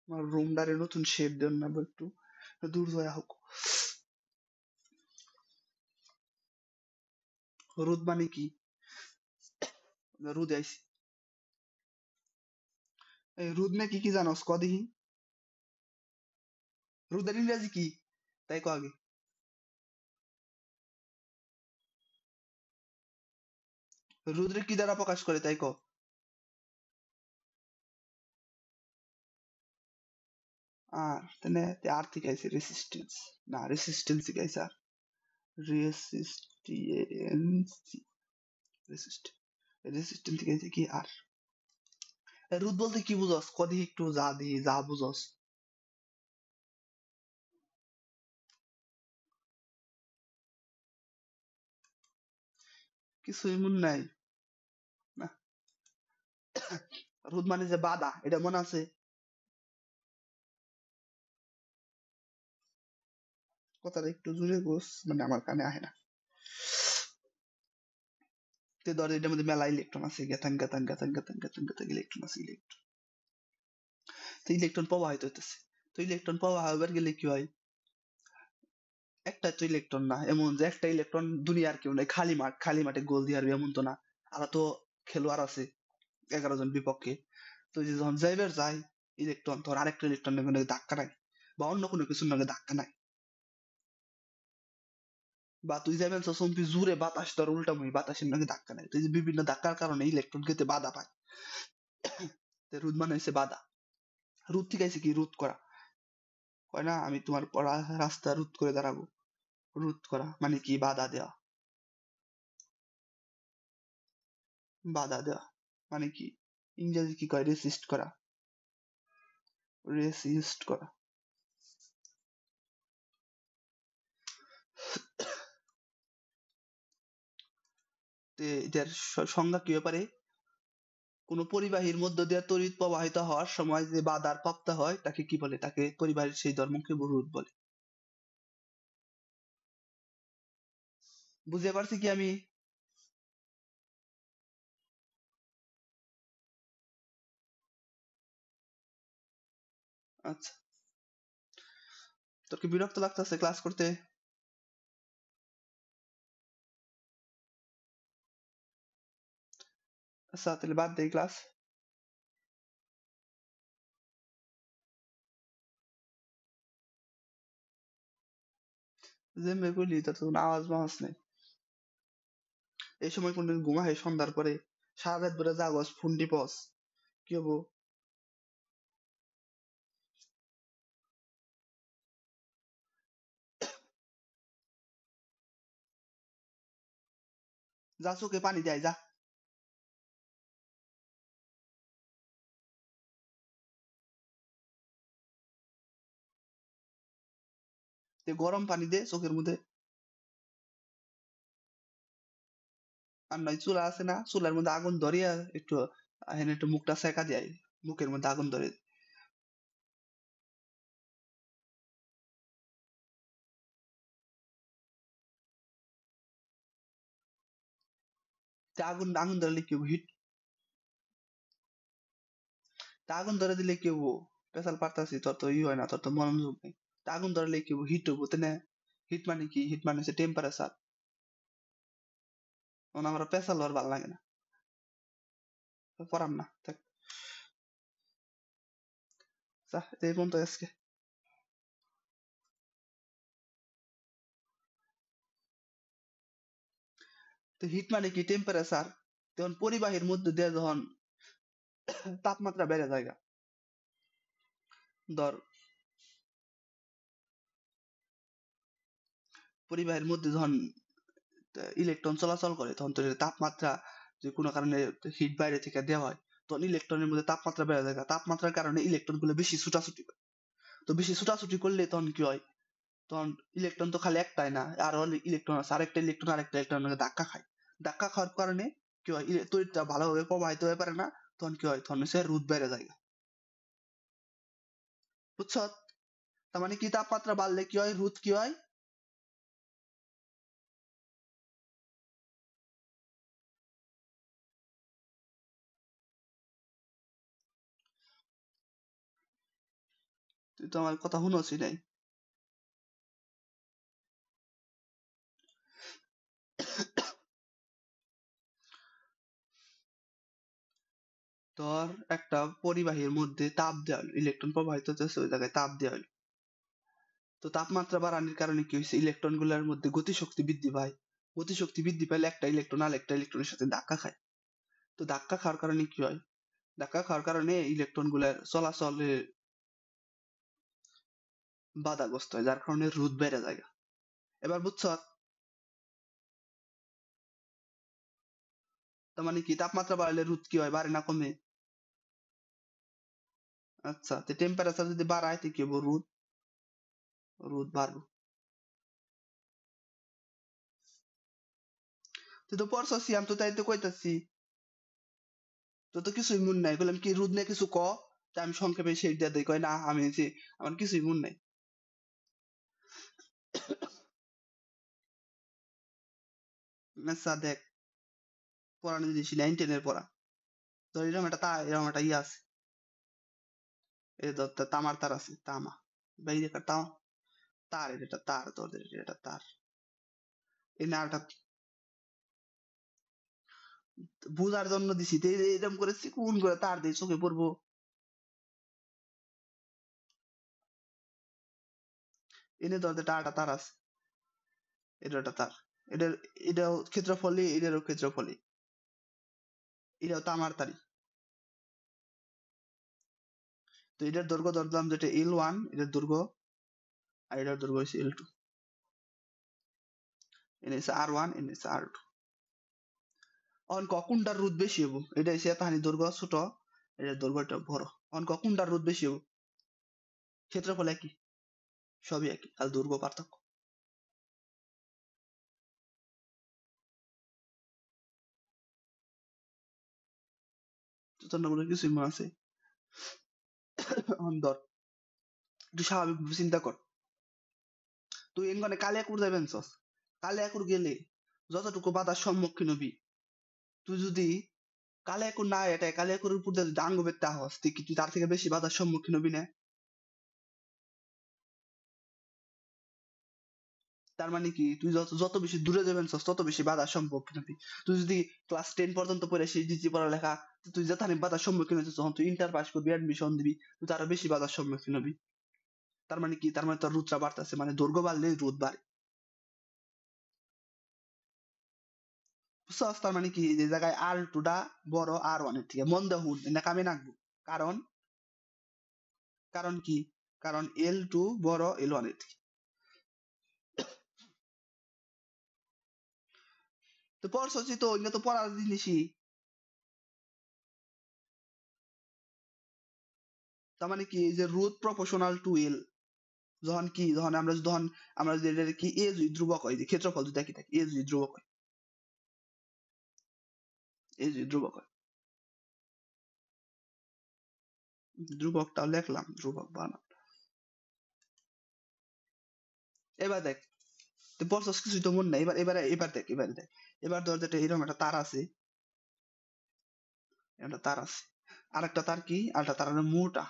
আমার রুমটারে নতুন শেপ দেন না একটু দূর হয়ে হোক। রোদ মানে কি? রোদ আইছি। এই রোদ না কি কি জানোস ক দেখি। রোদের ইংরেজি কি তাই কো আগে। রোদরে কি দ্বারা প্রকাশ করে তাই কো। আর তেনে আর থেকে আইছে রেসিস্টেন্স। না রেসিস্টেন্স থেকে আইছে আর রেসিস্টেন্স রেসিস্ট রেসিস্টেন্স থেকে আইছে কি আর। রোদ বলতে কি বুঝস ক দেখি একটু যা দিই যা বুঝস। কিছু এমন নাই না। রোদ মানে যে বাধা এটা মনে আছে। কথাটা একটু জোরে গোস মানে আমার কানে আহে না। তে ধর এটার মধ্যে মেলা ইলেকট্রন আছে গেতাং গেতাং গেতাং গেতাং গেতাং গেতাং ইলেকট্রন আছে ইলেকট্রন। তো ইলেকট্রন প্রবাহিত হইতেছে। তো ইলেকট্রন প্রবাহ হবার গেলে কি হয় একটা তো ইলেকট্রন না এমন যে একটা ইলেকট্রন দুনিয়ার কেউ নাই খালি মাঠ খালি মাঠে গোল দিয়ে হারবে এমন তো না। আরো তো খেলোয়াড় আছে 11 জন বিপক্ষে। তো যে যখন যাইবার যায় ইলেকট্রন তোর আরেকটা ইলেকট্রনের সঙ্গে ধাক্কা নাই বা অন্য কোনো কিছুর সঙ্গে ধাক্কা নাই। বা তুই যাবেন চম্পি জুড়ে বাতাস তোর উল্টামুখী বাতাসের সঙ্গে ধাক্কা নাই। তুই যে বিভিন্ন ধাক্কার কারণে ইলেকট্রন খেতে বাধা পায়। রোধ মানে হচ্ছে বাধা। রোধ ঠিক আছে কি রোধ করা হয় না আমি তোমার পড়া রাস্তা রোধ করে দাঁড়াবো। রোধ করা মানে কি বাধা দেওয়া। বাধা দেওয়া মানে কি ইংরেজি কি কয় রেসিস্ট করা। রেসিস্ট করা। এটার সংজ্ঞা কি ব্যাপারে কোন পরিবাহীর মধ্য দিয়ে তড়িৎ প্রবাহিত হওয়ার সময় যে বাধার প্রাপ্ত হয় তাকে কি বলে তাকে পরিবাহীর সেই ধর্মকে রোধ বলে। বুঝতে পারছি কি আমি। আচ্ছা তোর কি বিরক্ত লাগতেছে ক্লাস করতে। আচ্ছা তাহলে বাদ দেই ক্লাস। যেমনি করলি তোর তো কোনো আওয়াজ মাওয়াজ নেই। এই সময় কোনদিন ঘুমা হয় সন্ধ্যার পরে সারা রাত ধরে জাগস ফোন টিপস কি হবো। যা চোখে পানি দেয় যা। গরম পানি দে চোখের মধ্যে। আর নয় চুলা আছে না চুলার মধ্যে আগুন ধরিয়া একটু এখানে একটু মুখটা সেকা দেয় মুখের মধ্যে আগুন ধরে। আগুন আগুন ধরলে কি হিট আগুন ধরে দিলে কি হবো। পেশাল পারতাছি তোর তো ই হয় না তোর তো মনোযোগ নেই। আগুন ধরলে কি হবো হিট হবো তাই না। হিট মানে কি হিট মানে হচ্ছে টেম্পারেচার। আমার পেশাল হওয়ার ভালো লাগে না। পড়াম না থাক। যা এই পর্যন্ত আজকে। তো হিট মানে কি টেম্পারেচার। তখন পরিবাহীর মধ্যে দিয়ে যখন তাপমাত্রা বেড়ে যায় ধর পরিবাহীর মধ্যে যখন ইলেকট্রন চলাচল করে তখন তো তাপমাত্রা যে কোনো কারণে হিট বাইরে থেকে দেওয়া হয় তখন ইলেকট্রনের মধ্যে তাপমাত্রা বেড়ে যায় তাপমাত্রার কারণে ইলেকট্রন গুলো বেশি ছুটাছুটি করে। তো বেশি ছুটাছুটি করলে তখন কি হয় তখন ইলেকট্রন তো খালি একটাই না আরো ইলেকট্রন আছে আরেকটা ইলেকট্রন আরেকটা ইলেকট্রনের ধাক্কা খায়। ধাক্কা খাওয়ার কারণে কি হয় তড়িৎটা ভালোভাবে প্রবাহিত হতে পারে না। তখন কি হয় তখন সে রোধ বেড়ে যায়। বুঝছ তার মানে কি তাপমাত্রা বাড়লে কি হয় রোধ কি হয়। তুই তো আমার কথা শুনছই নাই। ধর একটা পরিবাহীর মধ্যে তাপ দেওয়া হলো, ইলেকট্রন প্রবাহিত হতেছে, ওই জায়গায় তাপ দেওয়া হলো। তো তাপমাত্রা বাড়ানোর কারণে কি হয়েছে, ইলেকট্রন গুলার মধ্যে গতিশক্তি বৃদ্ধি পায়। গতিশক্তি বৃদ্ধি পাইলে একটা ইলেকট্রন আরেকটা ইলেকট্রনের সাথে ধাক্কা খায়। তো ধাক্কা খাওয়ার কারণে কি হয়, ধাক্কা খাওয়ার কারণে ইলেকট্রন গুলার চলাচলে বাধাগ্রস্ত হয়, যার কারণে রোধ বেড়ে যায়। এবার বুঝছ? তার মানে কি, তাপমাত্রা বাড়লে রোধ কি হয়, বাড়ে না কমে? আচ্ছা, তো টেম্পারেচার যদি বাড়ায় তো কি হবো, রোধ রোধ বাড়বো। তুই তো পড়ছস, আমি তো তাই তো কইতাছি। তো তো কিছুই মন নাই, বললাম কি রোধ নিয়ে কিছু ক, তা আমি সংক্ষেপে সেই দিয়ে দেই, কয় না আমি যে আমার কিছুই মন নাই। আচ্ছা দেখ, পড়ানো জিনিস 9-10 এর পড়া। তো এরকম একটা ইয়ে আছে, এই ধর তামার তার আছে, তামা বাইরে তামা, তার এটা তার, তোদের এটা তার, এই নাটা বুঝার জন্য দিছি, তো এরকম করে চিকুন করে তার দিয়ে চোখে পড়বো। এনে ধর টাটা তার আছে, এটা একটা তার, এটার এটাও ক্ষেত্রফলই, এটারও ক্ষেত্রফলই, এটাও তামার তারই। তো এটার দৈর্ঘ্য ধরলাম যেটা L1, এটার দৈর্ঘ্য, আর এটার দৈর্ঘ্য হচ্ছে L2, এনে হচ্ছে R1, এনে হচ্ছে R2। অন কোনটার রোধ বেশি হবো, এটা হচ্ছে তাহানি দৈর্ঘ্য ছোট, এটার দৈর্ঘ্যটা বড়। অন কোনটার রোধ বেশি হবো, ক্ষেত্রফল একই, সবই একই, আর দৈর্ঘ্য পার্থক্য। তো তোর না কিছুই মনে আছে? ধর একটু স্বাভাবিক চিন্তা কর, তুই এনগনে কালিয়াকুর যাবেন, কালিয়াকুর গেলে যতটুকু বাধার সম্মুখীন হবি, তুই যদি কালিয়াকুর না এটা কালিয়াকুরের উপর দিয়ে যদি আঙ্গ বেরতে হস, তুই কি তুই তার থেকে বেশি বাধার সম্মুখীন হবি না? তার মানে কি, তুই যত যত বেশি দূরে যাবেন তত বেশি বাধার সম্মুখীন হবি। তুই যদি ক্লাস 10 পর্যন্ত পড়ে সেই ডিজি পড়ালেখা, তুই যেখানে বাধার সম্মুখীন হচ্ছিস, তখন তুই ইন্টার পাস করবি, অ্যাডমিশন দিবি, তুই তারা বেশি বাধার সম্মুখীন হবি। তার মানে কি, তার মানে তোর রুটটা বাড়তেছে, মানে দৈর্ঘ্য বাড়লে রোধ বাড়ে। বুঝছস? তার মানে কি, যে জায়গায় R2 টা বড় R1 এর থেকে, মন দেহ না কামে নাকবো। কারণ কারণ কি, কারণ L2 বড় L1 এর থেকে। তো পড়ছসই তো, এগুলো তো পড়ার জিনিসই। তার মানে কি, যে রুট প্রপোর্শনাল টু এল, যখন আমরা যদি এটার কি এ যদি ধ্রুবক হয়, যে ক্ষেত্রফল যদি একই থাকে, এ যদি ধ্রুবক হয়, এ যদি ধ্রুবক হয়, ধ্রুবকটাও লিখলাম, ধ্রুবক বানাম। এবার দেখ, তো পড়ছস কিছুই তো মন নাই, এবার দেখ, এবার ধর যেটা এরকম একটা তার আছে, একটা তার আছে, আরেকটা তার কি, আরেকটা তার হলো মোটা,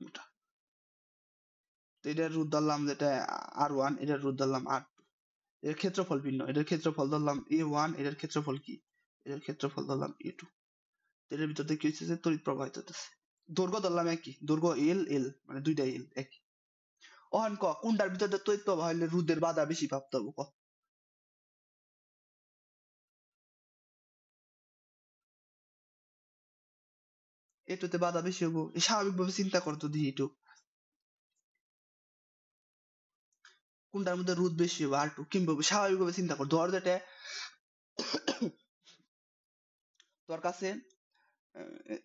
মোটা। তো এটার রোধ ধরলাম যেটা R1, এটার রোধ ধরলাম R2, এর ক্ষেত্রফল ভিন্ন, এটার ক্ষেত্রফল ধরলাম A1, এটার ক্ষেত্রফল কি, এটার ক্ষেত্রফল ধরলাম A2। এটার ভিতর দিয়ে কি হচ্ছে, যে তড়িৎ প্রবাহিত হতেছে। দৈর্ঘ্য ধরলাম একই, দৈর্ঘ্য L মানে দুইটা L একই। অহন কোনটার ভিতর দিয়ে তড়িৎ প্রবাহ হলে রোধের বাধা বেশি প্রাপ্ত হবো, এটাতে বাধা বেশি হবো। স্বাভাবিক ভাবে চিন্তা করতো দিই একটু, কোনটার মধ্যে রোধ বেশি হবে, R2 কিংবা স্বাভাবিক ভাবে চিন্তা কর। ধর যেটা তোর কাছে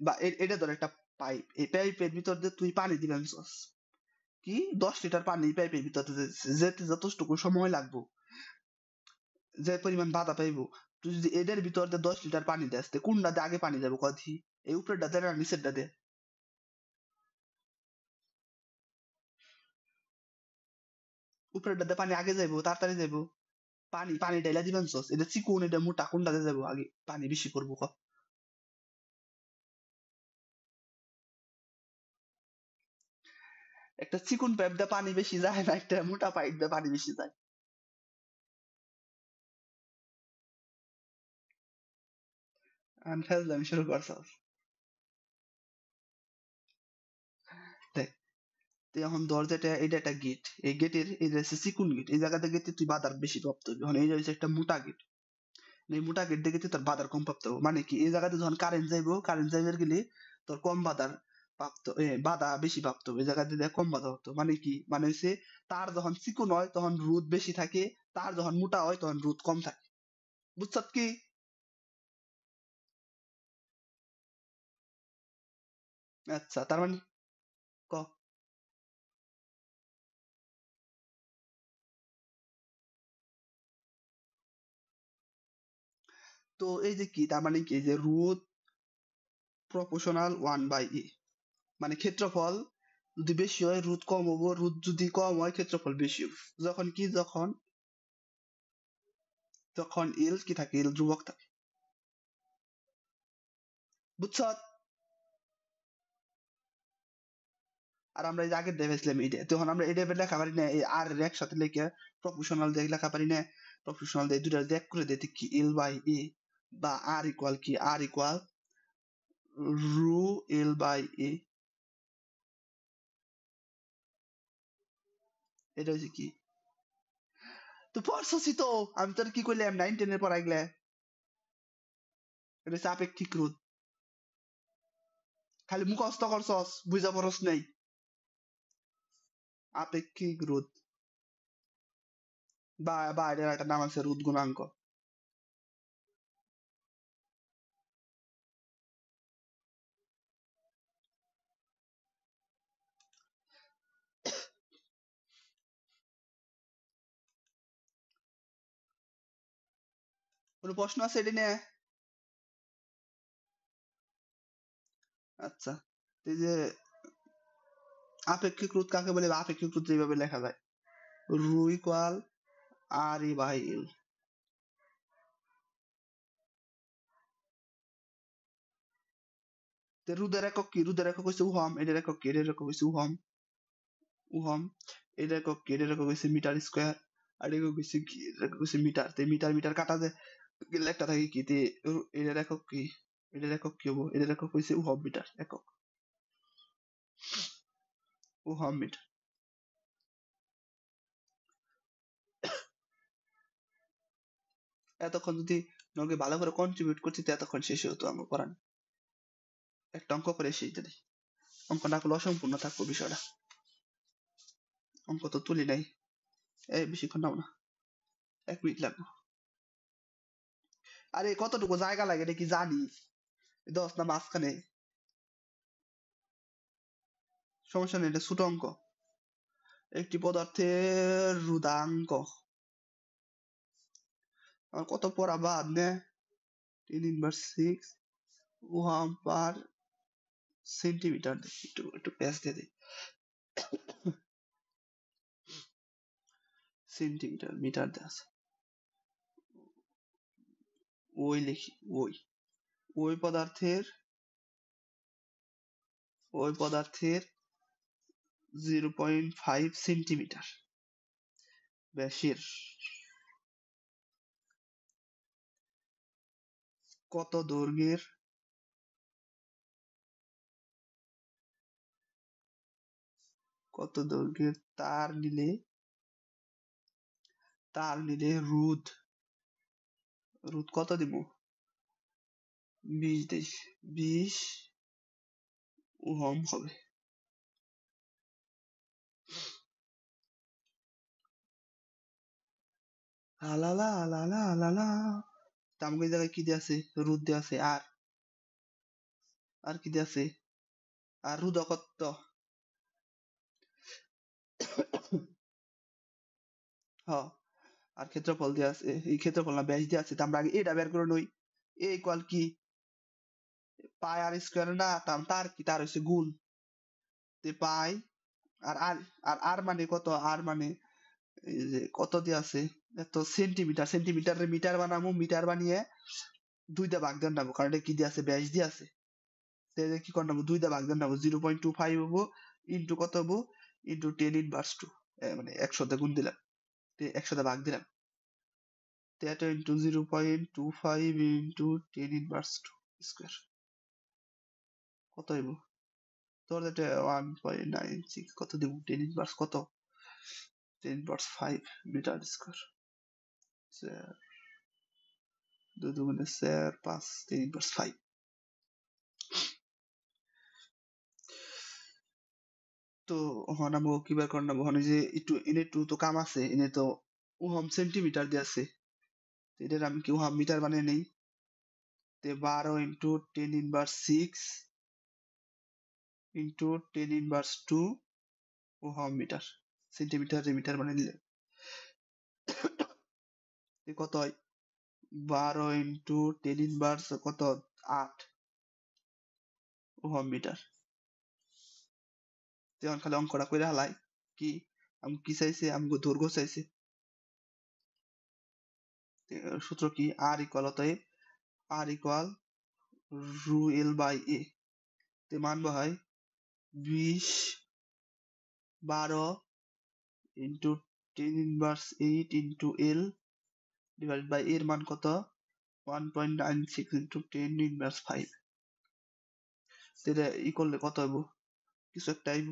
বা এটা ধর একটা পাইপ, এই পাইপের ভিতর দিয়ে তুই পানি দিবেন, কি 10 লিটার পানি পাইপের ভিতর যেতে যতটুকু সময় লাগবো, যে পরিমাণ বাধা পাইবো, তুই যদি এদের ভিতর দিয়ে 10 লিটার পানি দেস, কোনটা দিয়ে আগে পানি যাবো কদি, এই উপরেরটা দিয়ে না নিচেরটা দিয়ে? উপরেরটা দিয়ে পানি আগে যাইবো, তাড়াতাড়ি যাইবো। পানি পানি ঢাইলা দিবেন সস এটা চিকন এটা মোটা কোনটাতে যাবো আগে পানি বেশি করবো ক একটা চিকন পাইপ দিয়ে পানি বেশি যায় না একটা মোটা পাইপ দিয়ে পানি বেশি যায় আমি ফেললাম শুরু করছস দেখ তুই এখন দরজাটা এটা একটা গেট এই গেটের এই যে চিকন গেট এই জায়গাতে গেটে তুই বাধার বেশি প্রাপ্ত হবি এখন এই যে হচ্ছে একটা মোটা গেট এই মোটা গেট দেখে তুই তোর বাধার কম প্রাপ্ত হবো মানে কি এই জায়গাতে যখন কারেন্ট যাইবো কারেন্ট যাইবার গেলে তোর কম বাধার প্রাপ্ত বাধা বেশি প্রাপ্ত হবে এই জায়গাতে দেখ কম বাধা হতো মানে কি মানে হচ্ছে তার যখন চিকন হয় তখন রোদ বেশি থাকে তার যখন মোটা হয় তখন রোদ কম থাকে বুঝছত কি আচ্ছা তার মানে ক তো এই যে কি তার মানে কি যে রোদ প্রপোর্শনাল 1/e মানে ক্ষেত্রফল যদি বেশি হয় রোদ কম হবো রোদ যদি কম হয় ক্ষেত্রফল বেশি হবে যখন কি যখন যখন এল কি থাকে এল ধ্রুবক থাকে বুঝছত আর আমরা এই যে আগের দেখাইছিলাম এটা তখন আমরা এটা লেখা পারি না এই আর এর একসাথে লিখে প্রপোর্শনাল দিয়ে লেখা পারি না প্রপোর্শনাল দিয়ে দুটা দেখ করে দিতে কি এল বাই এ বা আর ইকুয়াল কি আর ইকুয়াল রু এল বাই এ এটা হচ্ছে কি তো পড়ছসই তো আমি তোর কি করলাম 9 10 এর পড়াই গেলে এটা হচ্ছে আপেক্ষিক রোধ খালি মুখস্থ করছস বুঝা পড়স নাই আপেক্ষিক রোধ বা এটার একটা নাম আছে রোধ গুণাঙ্ক কোনো প্রশ্ন আছে এটা নিয়ে আচ্ছা এই যে আপেক্ষিক রোধ কাকে বলে বা আপেক্ষিক রোধ এইভাবে লেখা যায় রু ইকুয়াল আর ই বাই এল তে রোধের একক কি রোধের একক হচ্ছে ওহম এটার একক কি এটার একক হচ্ছে ওহম ওহম এটার একক কি এটার একক হচ্ছে মিটার স্কয়ার আর একক হচ্ছে কি এটার একক হচ্ছে মিটার তে মিটার মিটার কাটা যায় গেলে একটা থাকে কি তে এটার একক কি এটার একক কি হবো এটার একক হচ্ছে ওহম মিটার একক ওহম মিটার এতক্ষণ যদি নগে ভালো করে কন্ট্রিবিউট করছি তো এতক্ষণ শেষ হতো আমার পড়ানো একটা অঙ্ক করে শেষ দিই অঙ্ক না করলে অসম্পূর্ণ থাকবো বিষয়টা অঙ্ক তো তুলি নাই এই বেশিক্ষণ নাও না 1 মিনিট লাগবে আরে কতটুকু জায়গা লাগে এটা কি জানিস 10 না মাঝখানে সমস্যা নেই এটা ছোট অঙ্ক একটি পদার্থের রোধাঙ্ক আর কত পড়া বাদ নে 10⁻⁶ ওহাম পার সেন্টিমিটার একটু একটু প্যাচ দিয়ে দিই সেন্টিমিটার মিটার দেওয়া আছে ওই লিখি ওই পদার্থের 0.5 সেন্টিমিটার ব্যাসের কত দৈর্ঘ্যের তার নিলে রোধ কত দিব 20 ওহম হবে আলালা আলালা আলালা আমাকে এই জায়গায় কি দিয়ে আছে রোধ দিয়ে আছে আর কি দিয়ে আছে আর রোধ কত হ আর ক্ষেত্রফল দিয়ে আছে এই ক্ষেত্রফল না ব্যাস দিয়ে আছে তো আমরা আগে এটা বের করে নই এ ইকুয়াল কি পাই আর স্কয়ার না তার কি তার হচ্ছে গুণ তে পাই আর আর আর আর মানে কত আর মানে এই যে কত দিয়ে আছে এত সেন্টিমিটার সেন্টিমিটার মিটার বানাবো, মিটার বানিয়ে দুইটা ভাগ দেন নেবো, কারণ এটা কি দিয়ে আছে, ব্যাস দিয়ে আছে। তাহলে কি করে নেবো, দুইটা ভাগ দেন নেবো, 0.25 হবো ইন্টু কত হবো, ইন্টু 10⁻², মানে 100 গুণ দিলাম, 100 ভাগ দিলাম, এটা ইন্টু 0.25 ইন্টু 10⁻² স্কোয়ার কত হইব, তোর এটা 1.96 কত দিব, 10⁻, কত 10⁻5 মিটার স্কোয়ার, 2 দুগুণে 4 5 10⁻5। তো হন আমো কি বের করে নেবো, হন যে একটু এনে একটু তো কাম আছে, এনে তো ওহম সেন্টিমিটার দিয়ে আছে, এটার আমি কি ওহম মিটার বানিয়ে নেই, তে 12 into 10⁻6 into 10⁻² ohm metre, centimetre metre বানিয়ে নিলে কত হয়, 12 ইন্টু 10⁻, কত 8 ওহম মিটার। এখন খালি অঙ্কটা করে হালাই, কি আমি কি চাইছে, আমাকে দৈর্ঘ্য চাইছে, সূত্র কি, আর ইকুয়াল, অতএব আর ইকুয়াল রু এল বাই এ, তে মানবো হয় 20 12 into 10⁻8 into L divide by এর মান কত, 1.96 ইন্টু 10⁻5, এটা ই করলে কত হইব, কিছু একটা আইব,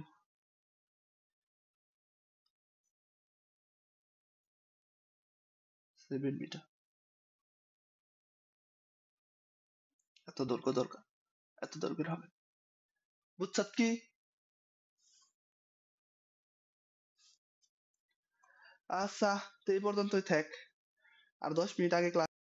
7 মিটার। এত দৈর্ঘ্য দরকার, এত দৈর্ঘ্যের হবে, বুঝছত কি? আচ্ছা, তো এই পর্যন্তই থাক, আর 10 মিনিট আগে ক্লাস